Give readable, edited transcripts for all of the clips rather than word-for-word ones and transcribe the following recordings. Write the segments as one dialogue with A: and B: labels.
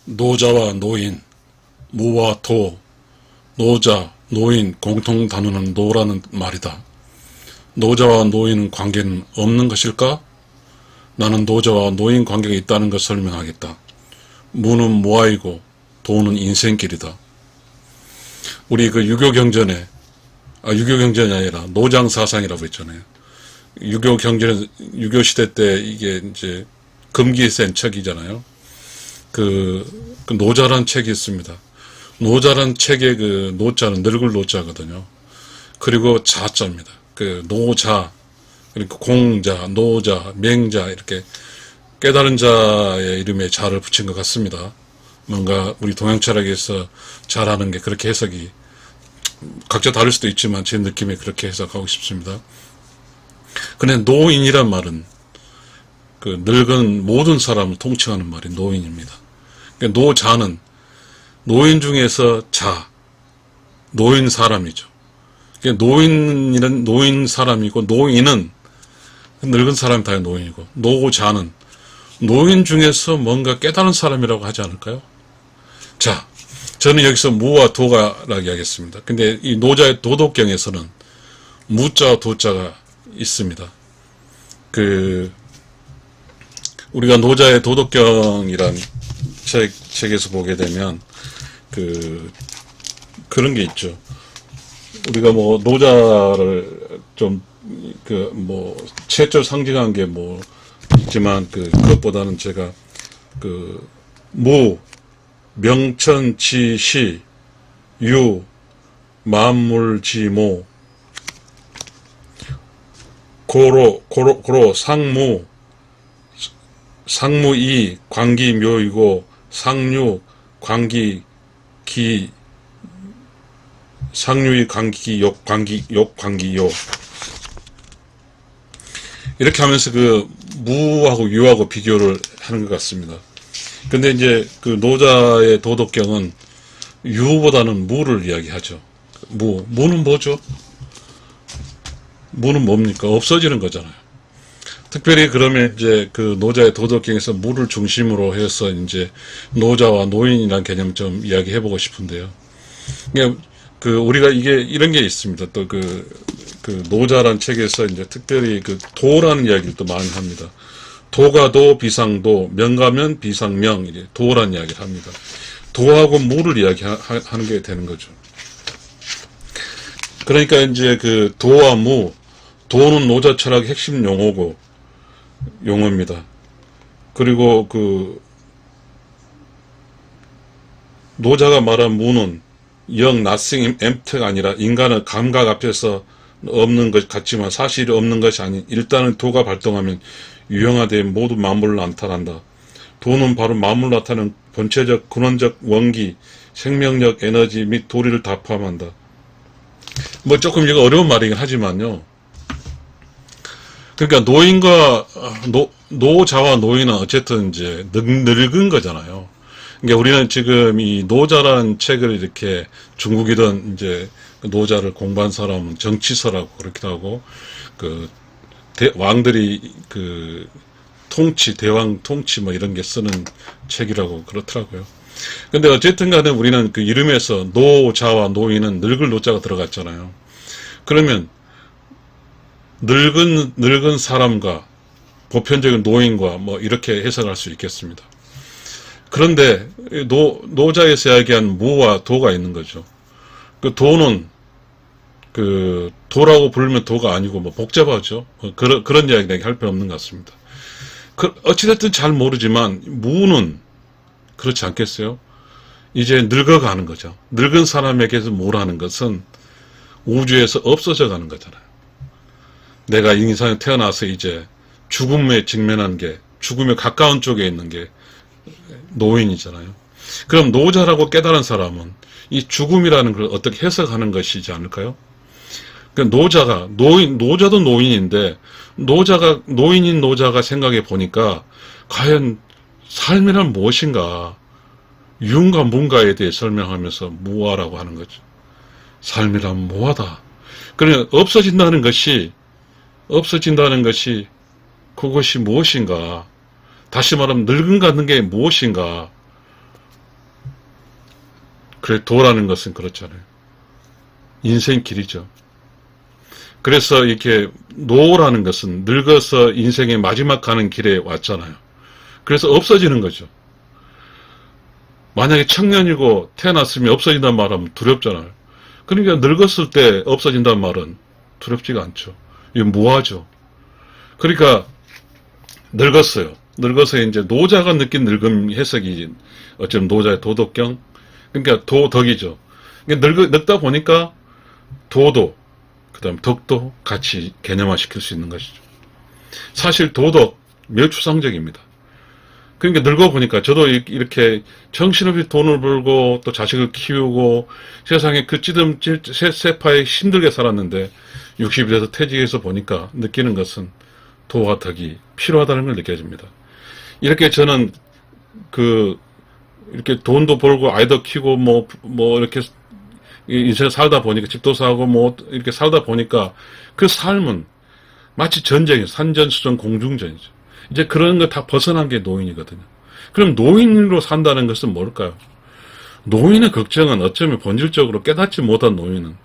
A: 노자와 노인, 무와 도, 노자, 노인 공통 단어는 노라는 말이다. 노자와 노인 관계는 없는 것일까? 나는 노자와 노인 관계가 있다는 것을 설명하겠다. 무는 무아이고 도는 인생길이다. 우리 그 유교경전에, 유교경전이 아니라 노장사상이라고 했잖아요. 유교경전은 유교시대 때 이게 이제 금기에 센 책이잖아요. 그 노자란 책이 있습니다. 노자란 책의 그 노자는 늙을 노자거든요. 그리고 자자입니다. 그 노자, 그러니까 공자, 노자, 맹자 이렇게 깨달은 자의 이름에 자를 붙인 것 같습니다. 뭔가 우리 동양 철학에서 자라는 게 그렇게 해석이 각자 다를 수도 있지만 제 느낌에 그렇게 해석하고 싶습니다. 근데 노인이란 말은 그 늙은 모든 사람을 통칭하는 말이 노인입니다. 그러니까 노자는 노인 중에서 자, 노인 사람이죠. 그러니까 노인이란 노인 사람이고 노인은 늙은 사람이 다 노인이고 노자는 노인 중에서 뭔가 깨달은 사람이라고 하지 않을까요? 자, 저는 여기서 무와 도가라고 이야기했습니다. 근데 이 노자의 도덕경에서는 무자와 도자가 있습니다. 우리가 노자의 도덕경이란 책에서 보게 되면 그런 게 있죠. 우리가 뭐 노자를 좀 최초 상징한 게 뭐 있지만 그것보다는 제가 무, 명천지시, 유, 만물지모, 고로, 상무, 상무이, 관기묘이고, 상류, 관기기, 상류이, 관기욕, 관기요. 이렇게 하면서 무하고 유하고 비교를 하는 것 같습니다. 근데 이제 노자의 도덕경은 유보다는 무를 이야기하죠. 무는 뭐죠? 무는 뭡니까? 없어지는 거잖아요. 특별히 그러면 이제 노자의 도덕경에서 무를 중심으로 해서 이제 노자와 노인이라는 개념 좀 이야기해보고 싶은데요. 우리가 이런 게 있습니다. 또 노자란 책에서 이제 특별히 도라는 이야기를 또 많이 합니다. 도가도, 비상도, 명가면 비상명, 이제 도라는 이야기를 합니다. 도하고 무를 이야기하는 게 되는 거죠. 그러니까 이제 도와 무, 도는 노자 철학의 핵심 용어입니다. 그리고 노자가 말한 무는 영, nothing, empty가 아니라 인간의 감각 앞에서 없는 것 같지만 사실이 없는 것이 아닌 일단은 도가 발동하면 유형화되어 모두 만물로 나타난다. 도는 바로 만물로 나타나는 본체적, 근원적 원기, 생명력, 에너지 및 도리를 다 포함한다. 뭐 조금 이거 어려운 말이긴 하지만요. 그러니까 노자와 노인은 어쨌든 이제 늙은 거잖아요. 그러니까 우리는 지금 이 노자라는 책을 이렇게 중국이든 이제 노자를 공부한 사람은 정치서라고 그렇기도 하고 왕들이 대왕 통치 뭐 이런 게 쓰는 책이라고 그렇더라고요. 근데 어쨌든 간에 우리는 이름에서 노자와 노인은 늙을 노자가 들어갔잖아요. 그러면 늙은 사람과 보편적인 노인과 뭐 이렇게 해석할 수 있겠습니다. 그런데 노자에서 이야기한 무와 도가 있는 거죠. 도는 도라고 부르면 도가 아니고 뭐 복잡하죠. 그런 이야기 할 필요 없는 것 같습니다. 어찌됐든 잘 모르지만 무는 그렇지 않겠어요? 이제 늙어가는 거죠. 늙은 사람에게서 무라는 것은 우주에서 없어져 가는 거잖아요. 내가 인생에 태어나서 이제 죽음에 직면한 게 죽음에 가까운 쪽에 있는 게 노인이잖아요. 그럼 노자라고 깨달은 사람은 이 죽음이라는 걸 어떻게 해석하는 것이지 않을까요? 노자도 노인인데 노인인 노자가 생각해 보니까 과연 삶이란 무엇인가, 유인가 뭔가에 대해 설명하면서 무아라고 하는 거죠. 삶이란 무아다. 그러면 없어진다는 것이 그것이 무엇인가? 다시 말하면 늙은 가는 게 무엇인가? 그래, 도라는 것은 그렇잖아요. 인생 길이죠. 그래서 이렇게 노라는 것은 늙어서 인생의 마지막 가는 길에 왔잖아요. 그래서 없어지는 거죠. 만약에 청년이고 태어났으면 없어진다는 말하면 두렵잖아요. 그러니까 늙었을 때 없어진다는 말은 두렵지가 않죠. 이건 무화죠. 그러니까 늙었어요. 늙어서 이제 노자가 느낀 늙음 해석이 어쩌면 노자의 도덕경, 그러니까 도덕이죠. 그러니까 늙다 보니까 도도, 그 다음 덕도 같이 개념화시킬 수 있는 것이죠. 사실 도덕 매우 추상적입니다. 그러니까 늙어보니까 저도 이렇게 정신없이 돈을 벌고 또 자식을 키우고 세상에 그 찌듬질 세파에 힘들게 살았는데 60이 돼서 퇴직해서 보니까 느끼는 것은 도와 덕이 필요하다는 걸 느껴집니다. 이렇게 저는 이렇게 돈도 벌고 아이도 키우고 이렇게 인생 살다 보니까 집도 사고 이렇게 살다 보니까 그 삶은 마치 전쟁이에요. 산전수전 공중전이죠. 이제 그런 거 다 벗어난 게 노인이거든요. 그럼 노인으로 산다는 것은 뭘까요? 노인의 걱정은 어쩌면 본질적으로 깨닫지 못한 노인은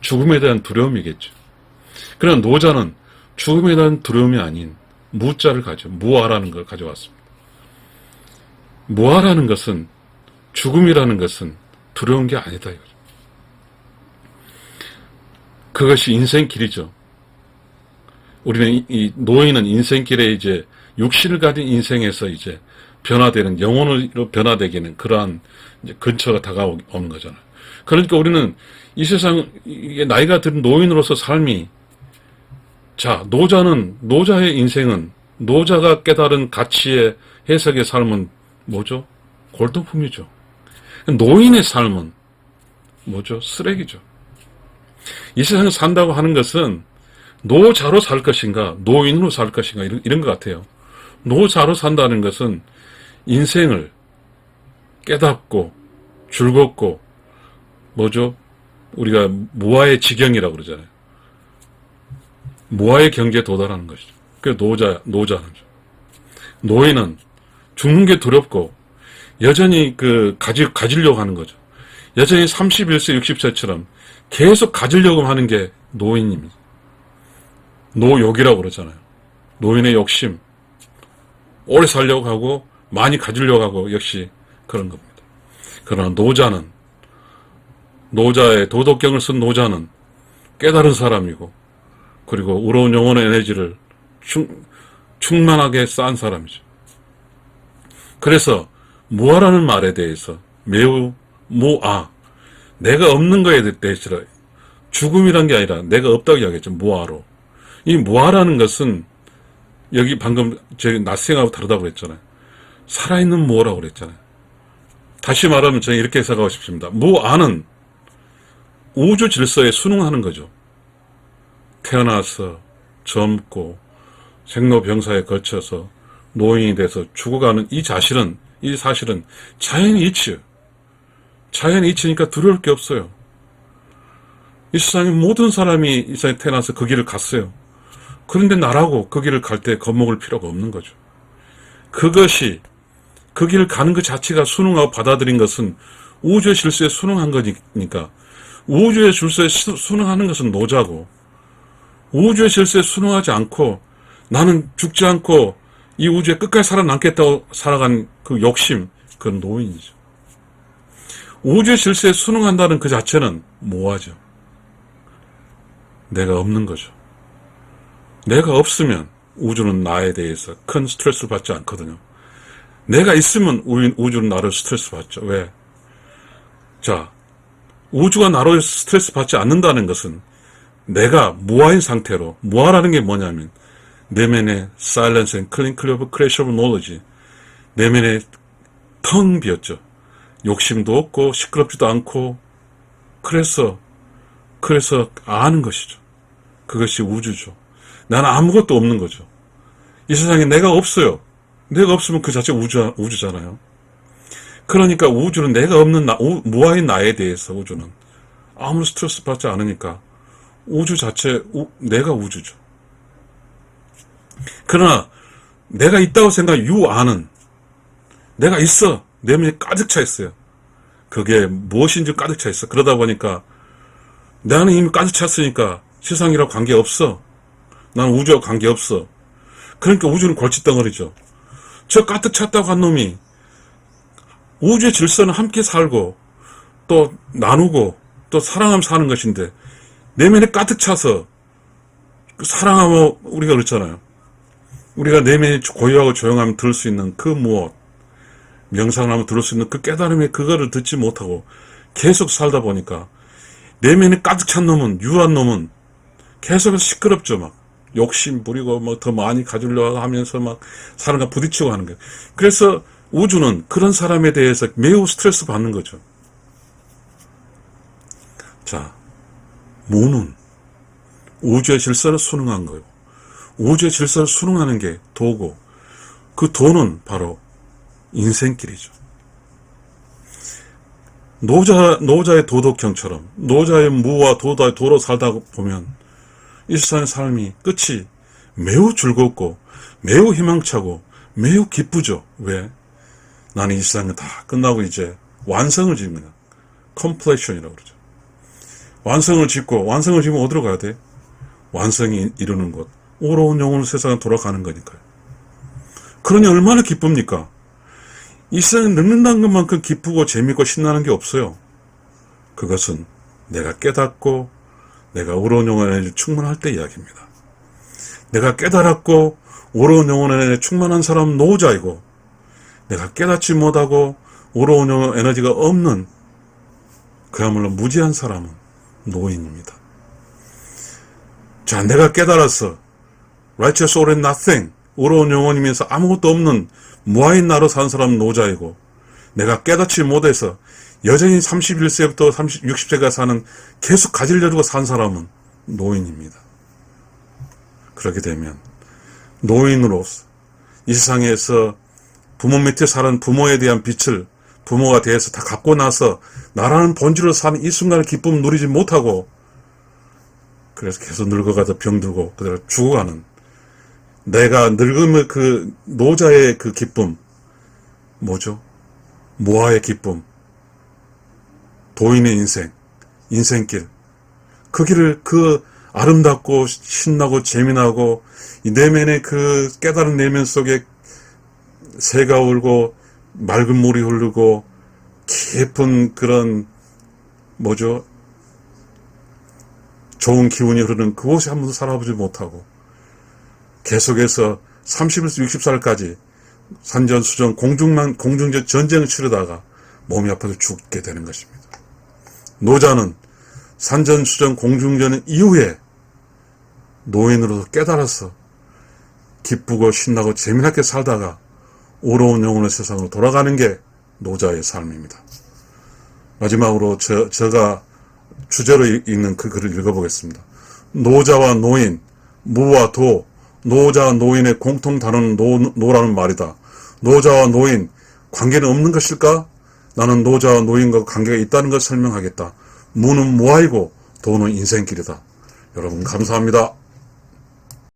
A: 죽음에 대한 두려움이겠죠. 그러나 노자는 죽음에 대한 두려움이 아닌 무자를 무아라는 걸 가져왔습니다. 무아라는 것은 죽음이라는 것은 두려운 게 아니다 이거죠. 그것이 인생길이죠. 우리는 이 노인은 인생길에 이제 육신을 가진 인생에서 이제 변화되는 영혼으로 변화되기는 그러한 이제 근처가 다가오는 거잖아요. 그러니까 우리는 이 세상 이게 나이가 든 노인으로서 삶이 노자의 인생은 노자가 깨달은 가치의 해석의 삶은 뭐죠? 골동품이죠. 노인의 삶은 뭐죠? 쓰레기죠. 이 세상에 산다고 하는 것은 노자로 살 것인가 노인으로 살 것인가 이런 것 같아요. 노자로 산다는 것은 인생을 깨닫고 즐겁고 뭐죠? 우리가 무아의 지경이라고 그러잖아요. 무아의 경지에 도달하는 것이죠. 그게 노자는 거죠. 노인은 죽는 게 두렵고 여전히 가지려고 하는 거죠. 여전히 31세, 60세처럼 계속 가지려고 하는 게 노인입니다. 노욕이라고 그러잖아요. 노인의 욕심. 오래 살려고 하고 많이 가지려고 하고 역시 그런 겁니다. 그러나 노자의 도덕경을 쓴 노자는 깨달은 사람이고 그리고 우러운 영혼의 에너지를 충만하게 쌓은 사람이죠. 그래서 무아라는 말에 대해서 매우 무아, 내가 없는 거에 대해서 죽음이란 게 아니라 내가 없다고 이야기했죠. 무아로. 이 무아라는 것은 여기 방금 저희 낯생하고 다르다고 그랬잖아요. 살아있는 무아라고 그랬잖아요. 다시 말하면 저는 이렇게 해석하고 싶습니다. 무아는 우주 질서에 순응하는 거죠. 태어나서 젊고 생로병사에 걸쳐서 노인이 돼서 죽어가는 이 사실은 자연의 이치예요. 자연의 이치니까 두려울 게 없어요. 이 세상에 모든 사람이 이 세상에 태어나서 그 길을 갔어요. 그런데 나라고 그 길을 갈 때 겁먹을 필요가 없는 거죠. 그것이 그 길을 가는 것 자체가 순응하고 받아들인 것은 우주의 질서에 순응한 거니까 우주의 질서에 순응하는 것은 노자고 우주의 질서에 순응하지 않고 나는 죽지 않고 이 우주에 끝까지 살아남겠다고 살아간 그 욕심, 그건 노인이죠. 우주의 질서에 순응한다는 그 자체는 무아죠. 내가 없는 거죠. 내가 없으면 우주는 나에 대해서 큰 스트레스를 받지 않거든요. 내가 있으면 우주는 나를 스트레스 받죠. 왜? 자, 우주가 나로 스트레스 받지 않는다는 것은 내가 무아인 상태로, 무아라는 게 뭐냐면 내면의 silence and clear of crash of knowledge, 내면의 텅 비었죠. 욕심도 없고 시끄럽지도 않고 그래서 아는 것이죠. 그것이 우주죠. 나는 아무것도 없는 거죠. 이 세상에 내가 없어요. 내가 없으면 그 자체가 우주잖아요. 그러니까 우주는 내가 없는 무아인 나에 대해서 우주는 아무 스트레스 받지 않으니까 우주 자체, 내가 우주죠. 그러나 내가 있다고 생각한 유아는 내가 있어. 내면이 가득 차 있어요. 그게 무엇인지 가득 차 있어. 그러다 보니까 나는 이미 가득 찼으니까 세상이랑 관계없어. 나는 우주와 관계없어. 그러니까 우주는 골칫덩어리죠. 저 가득 찼다고 한 놈이 우주의 질서는 함께 살고 또 나누고 또 사랑하며 사는 것인데 내면에 가득 차서 사랑하며 우리가 그렇잖아요. 우리가 내면이 고요하고 조용하면 들을 수 있는 그 무엇, 명상을 하면 들을 수 있는 그 깨달음의 그거를 듣지 못하고 계속 살다 보니까 내면에 가득 찬 놈은, 유한 놈은 계속해서 시끄럽죠. 막 욕심 부리고 뭐 더 많이 가지려고 하면서 막 사람과 부딪히고 하는 거예요. 그래서 우주는 그런 사람에 대해서 매우 스트레스 받는 거죠. 자, 무는 우주의 질서를 순응한 거예요. 우주의 질서를 순응하는 게 도고, 그 도는 바로 인생길이죠. 노자의 도덕형처럼 노자의 무와 도로 살다 보면 이 세상의 삶이 끝이 매우 즐겁고 매우 희망차고 매우 기쁘죠. 왜? 나는 이 세상은 다 끝나고 이제 완성을 짓는 completion이라고 그러죠. 완성을 짓고, 완성을 지으면 어디로 가야 돼? 완성이 이루는 곳, 오로운 영혼으로 세상에 돌아가는 거니까요. 그러니 얼마나 기쁩니까? 이 세상에 늙는다는 것만큼 기쁘고 재밌고 신나는 게 없어요. 그것은 내가 깨닫고 내가 오로운 영혼에 충만할 때 이야기입니다. 내가 깨달았고 오로운 영혼에 충만한 사람은 노자이고, 내가 깨닫지 못하고 오로운 영혼 에너지가 없는 그야말로 무지한 사람은 노인입니다. 자, 내가 깨달았어. Righteous soul and nothing. 오로운 영혼이면서 아무것도 없는 무아인 나로 산 사람은 노자이고, 내가 깨닫지 못해서 여전히 31세부터 60세가 사는 계속 가지려고 산 사람은 노인입니다. 그렇게 되면 노인으로서 이 세상에서 부모 밑에 사는 부모에 대한 빛을 부모가 되어서 다 갖고 나서 나라는 본질로 사는 이 순간의 기쁨을 누리지 못하고, 그래서 계속 늙어가다 병들고 그대로 죽어가는, 내가 늙으면 그 노자의 그 기쁨 뭐죠? 무아의 기쁨, 도인의 인생, 인생길, 그 길을 그 아름답고 신나고 재미나고 이 내면의 그 깨달은 내면 속에 새가 울고 맑은 물이 흐르고 깊은 그런 뭐죠? 좋은 기운이 흐르는 그곳에 한 번도 살아보지 못하고 계속해서 30에서 60살까지 산전수전 공중전 전쟁을 치르다가 몸이 아파서 죽게 되는 것입니다. 노자는 산전수전 공중전 이후에 노인으로서 깨달아서 기쁘고 신나고 재미나게 살다가 오로운 영혼의 세상으로 돌아가는 게 노자의 삶입니다. 마지막으로 제가 주제로 읽는 그 글을 읽어보겠습니다. 노자와 노인, 무와 도, 노자와 노인의 공통 단어는 노라는 말이다. 노자와 노인, 관계는 없는 것일까? 나는 노자와 노인과 관계가 있다는 것을 설명하겠다. 무는 무아이고 도는 인생길이다. 여러분 감사합니다.